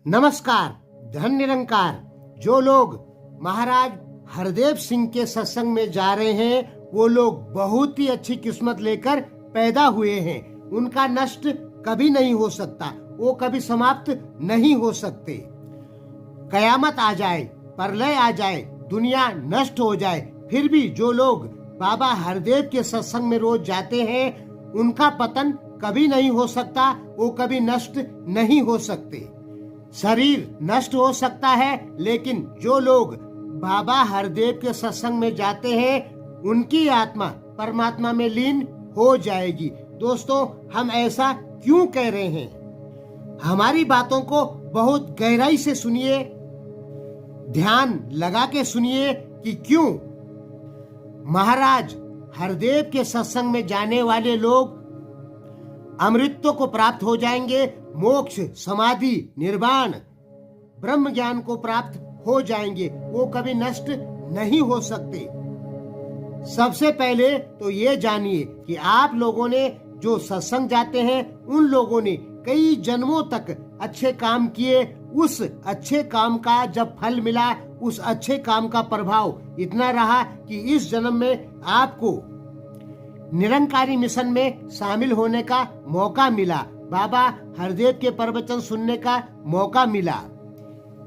नमस्कार। धन निरंकार। जो लोग महाराज हरदेव सिंह के सत्संग में जा रहे हैं वो लोग बहुत ही अच्छी किस्मत लेकर पैदा हुए हैं। उनका नष्ट कभी नहीं हो सकता, वो कभी समाप्त नहीं हो सकते। कयामत आ जाए, प्रलय आ जाए, दुनिया नष्ट हो जाए, फिर भी जो लोग बाबा हरदेव के सत्संग में रोज जाते हैं उनका पतन कभी नहीं हो सकता, वो कभी नष्ट नहीं हो सकते। शरीर नष्ट हो सकता है, लेकिन जो लोग बाबा हरदेव के सत्संग में जाते हैं उनकी आत्मा परमात्मा में लीन हो जाएगी। दोस्तों, हम ऐसा क्यों कह रहे हैं? हमारी बातों को बहुत गहराई से सुनिए, ध्यान लगा के सुनिए कि क्यों महाराज हरदेव के सत्संग में जाने वाले लोग अमृतत्व को प्राप्त हो जाएंगे, मोक्ष, समाधि, निर्वाण, ब्रह्म ज्ञान को प्राप्त हो जाएंगे, वो कभी नष्ट नहीं हो सकते। सबसे पहले तो ये जानिए कि आप लोगों ने जो सत्संग जाते हैं उन लोगों ने कई जन्मों तक अच्छे काम किए, उस अच्छे काम का जब फल मिला, उस अच्छे काम का प्रभाव इतना रहा कि इस जन्म में आपको निरंकारी मिशन में शामिल होने का मौका मिला, बाबा हरदेव के प्रवचन सुनने का मौका मिला।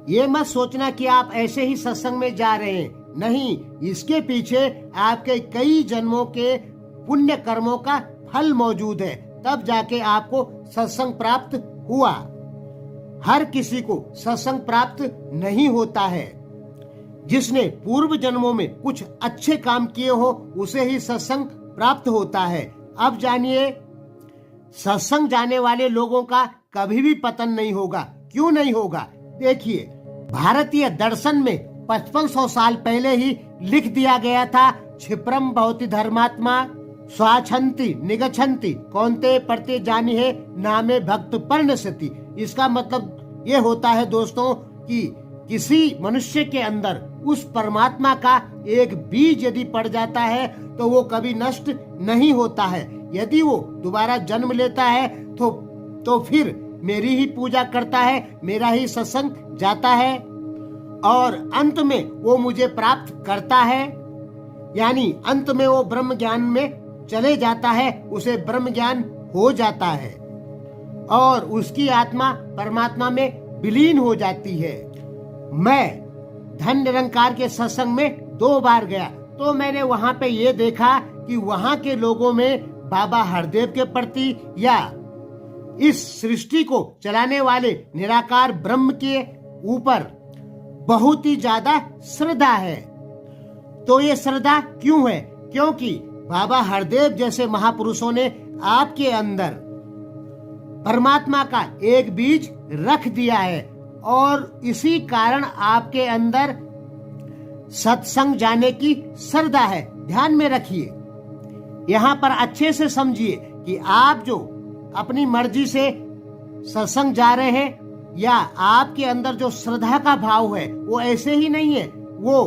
ये मत सोचना कि आप ऐसे ही सत्संग में जा रहे हैं, नहीं, इसके पीछे आपके कई जन्मों के पुण्य कर्मों का फल मौजूद है, तब जाके आपको सत्संग प्राप्त हुआ। हर किसी को सत्संग प्राप्त नहीं होता है। जिसने पूर्व जन्मों में कुछ अच्छे काम किए हो उसे ही सत्संग प्राप्त होता है। अब जानिए, सत्संग जाने वाले लोगों का कभी भी पतन नहीं होगा। क्यों नहीं होगा? देखिए, भारतीय दर्शन में 5500 साल पहले ही लिख दिया गया था, क्षिप्रम भवति धर्मात्मा स्वाछंति निगछंति कौन्ते प्रत्ये जानिहे नामे भक्त पर्णशति। इसका मतलब ये होता है दोस्तों कि किसी मनुष्य के अंदर उस परमात्मा का एक बीज यदि पड़ जाता है तो वो कभी नष्ट नहीं होता है। यदि वो दोबारा जन्म लेता है तो फिर मेरी ही पूजा करता है, मेरा ही सत्संग जाता है और अंत में वो मुझे प्राप्त करता है, यानी अंत में वो ब्रह्म ज्ञान में चले जाता है, उसे ब्रह्म ज्ञान हो जाता है और उसकी आत्मा परमात्मा में विलीन हो जाती है। मैं धन निरंकार के सत्संग में 2 बार गया तो मैंने वहाँ पे ये देखा कि वहाँ के लोगों में बाबा हरदेव के प्रति या इस सृष्टि को चलाने वाले निराकार ब्रह्म के ऊपर बहुत ही ज्यादा श्रद्धा है। तो ये श्रद्धा क्यों है? क्योंकि बाबा हरदेव जैसे महापुरुषों ने आपके अंदर परमात्मा का एक बीज रख दिया है और इसी कारण आपके अंदर सत्संग जाने की श्रद्धा है। ध्यान में रखिए, यहाँ पर अच्छे से समझिए कि आप जो अपनी मर्जी से सत्संग जा रहे हैं या आपके अंदर जो श्रद्धा का भाव है वो ऐसे ही नहीं है। वो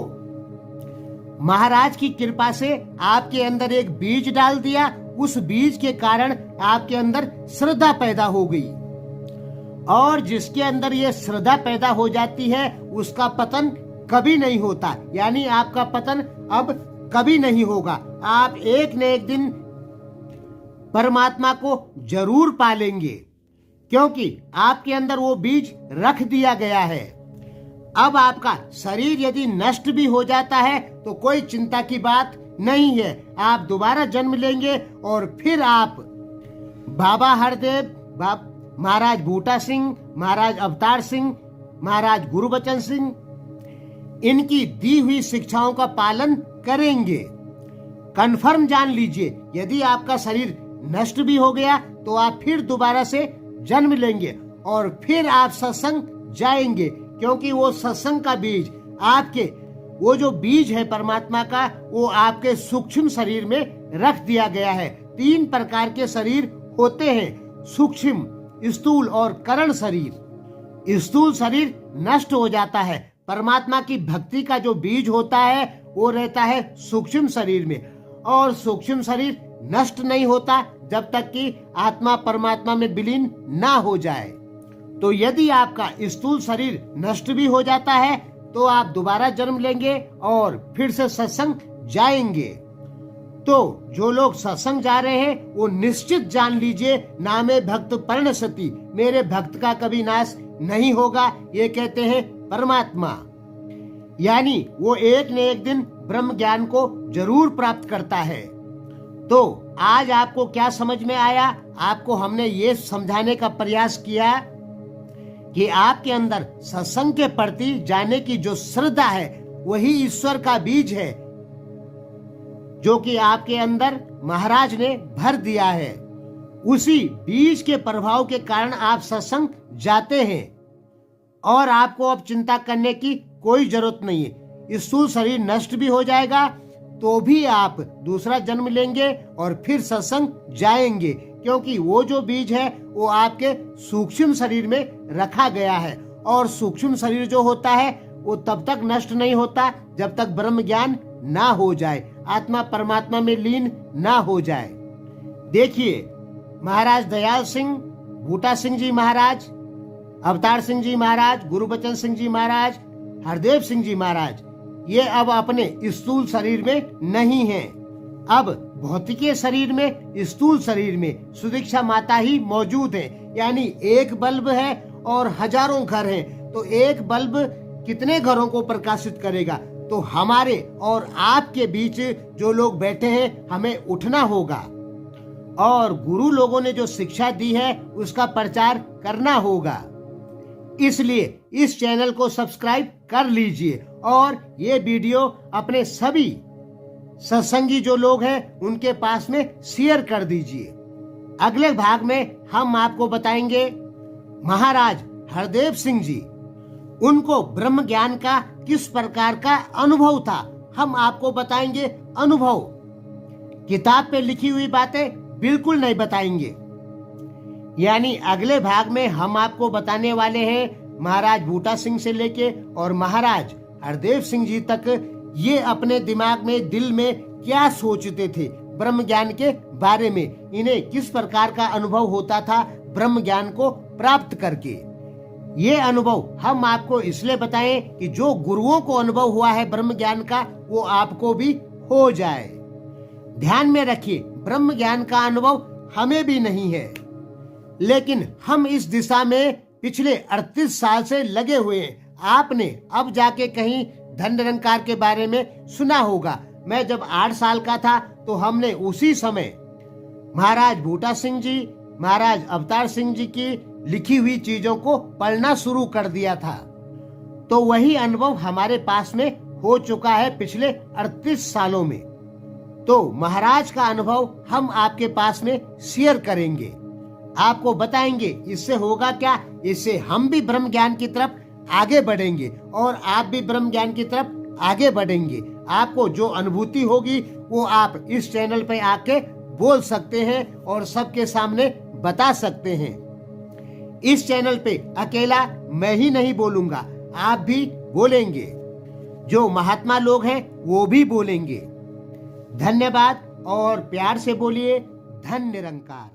महाराज की कृपा से आपके अंदर एक बीज डाल दिया, उस बीज के कारण आपके अंदर श्रद्धा पैदा हो गई और जिसके अंदर ये श्रद्धा पैदा हो जाती है उसका पतन कभी नहीं होता, यानी आपका पतन अब कभी नहीं होगा। आप एक न एक दिन परमात्मा को जरूर पालेंगे क्योंकि आपके अंदर वो बीज रख दिया गया है। अब आपका शरीर यदि नष्ट भी हो जाता है तो कोई चिंता की बात नहीं है, आप दोबारा जन्म लेंगे और फिर आप बाबा हरदेव, महाराज बूटा सिंह, महाराज अवतार सिंह, महाराज गुरुबचन सिंह, इनकी दी हुई शिक्षाओं का पालन करेंगे। कन्फर्म जान लीजिए, यदि आपका शरीर नष्ट भी हो गया तो आप फिर दोबारा से जन्म लेंगे और फिर आप सत्संग जाएंगे, क्योंकि वो सत्संग का बीज आपके, वो जो बीज है परमात्मा का, वो आपके सूक्ष्म शरीर में रख दिया गया है। 3 प्रकार के शरीर होते हैं, सूक्ष्म, स्थूल और करण शरीर। स्थूल शरीर नष्ट हो जाता है, परमात्मा की भक्ति का जो बीज होता है वो रहता है सूक्ष्म शरीर में और सूक्ष्म शरीर नष्ट नहीं होता जब तक कि आत्मा परमात्मा में विलीन ना हो जाए। तो यदि आपका स्थूल शरीर नष्ट भी हो जाता है तो आप दोबारा जन्म लेंगे और फिर से सत्संग जाएंगे। तो जो लोग सत्संग जा रहे हैं वो निश्चित जान लीजिए, नामे भक्त पर्णशति, मेरे भक्त का कभी नाश नहीं होगा, ये कहते हैं परमात्मा। यानी वो एक न एक दिन ब्रह्म ज्ञान को जरूर प्राप्त करता है। तो आज आपको क्या समझ में आया? आपको हमने ये समझाने का प्रयास किया कि आपके अंदर सत्संग के प्रति जाने की जो श्रद्धा है वही ईश्वर का बीज है, जो कि आपके अंदर महाराज ने भर दिया है। उसी बीज के प्रभाव के कारण आप सत्संग जाते हैं और आपको अब चिंता करने की कोई जरूरत नहीं है। स्थूल शरीर नष्ट भी हो जाएगा तो भी आप दूसरा जन्म लेंगे और फिर सत्संग जाएंगे, क्योंकि वो जो बीज है वो आपके सूक्ष्म शरीर में रखा गया है। और सूक्ष्म शरीर जो होता है वो तब तक नष्ट नहीं होता जब तक ब्रह्म ज्ञान ना हो जाए, आत्मा परमात्मा में लीन ना हो जाए। देखिए, महाराज दयाल सिंह, बूटा सिंह जी महाराज, अवतार सिंह जी महाराज, गुरुबचन सिंह जी महाराज, हरदेव सिंह जी महाराज, ये अब अपने स्थूल शरीर में नहीं हैं। अब भौतिकीय शरीर में, स्थूल शरीर में सुदीक्षा माता ही मौजूद है। यानी एक बल्ब है और हजारों घर हैं, तो एक बल्ब कितने घरों को प्रकाशित करेगा? तो हमारे और आपके बीच जो लोग बैठे हैं, हमें उठना होगा और गुरु लोगों ने जो शिक्षा दी है उसका प्रचार करना होगा। इसलिए इस चैनल को सब्सक्राइब कर लीजिए और ये वीडियो अपने सभी सत्संगी जो लोग हैं उनके पास में शेयर कर दीजिए। अगले भाग में हम आपको बताएंगे महाराज हरदेव सिंह जी, उनको ब्रह्म ज्ञान का किस प्रकार का अनुभव था, हम आपको बताएंगे अनुभव। किताब पे लिखी हुई बातें बिल्कुल नहीं बताएंगे। यानी अगले भाग में हम आपको बताने वाले हैं महाराज बूटा सिंह से लेके और महाराज हरदेव सिंह जी तक ये अपने दिमाग में, दिल में क्या सोचते थे ब्रह्म ज्ञान के बारे में, इन्हें किस प्रकार का अनुभव होता था ब्रह्म ज्ञान को प्राप्त करके। ये अनुभव हम आपको इसलिए बताएं कि जो गुरुओं को अनुभव हुआ है ब्रह्म ज्ञान का, वो आपको भी हो जाए। ध्यान में रखिए, ब्रह्म ज्ञान का अनुभव हमें भी नहीं है, लेकिन हम इस दिशा में पिछले 38 साल से लगे हुए हैं। आपने अब जाके कहीं धन निरंकार के बारे में सुना होगा। मैं जब 8 साल का था तो हमने उसी समय महाराज बूटा सिंह जी, महाराज अवतार सिंह जी की लिखी हुई चीजों को पढ़ना शुरू कर दिया था। तो वही अनुभव हमारे पास में हो चुका है पिछले 38 सालों में। तो महाराज का अनुभव हम आपके पास में शेयर करेंगे, आपको बताएंगे इससे होगा क्या। इससे हम भी ब्रह्म ज्ञान की तरफ आगे बढ़ेंगे और आप भी ब्रह्म ज्ञान की तरफ आगे बढ़ेंगे। आपको जो अनुभूति होगी वो आप इस चैनल पे आके बोल सकते हैं और सबके सामने बता सकते हैं। इस चैनल पे अकेला मैं ही नहीं बोलूंगा, आप भी बोलेंगे, जो महात्मा लोग हैं वो भी बोलेंगे। धन्यवाद और प्यार से बोलिए धन निरंकार।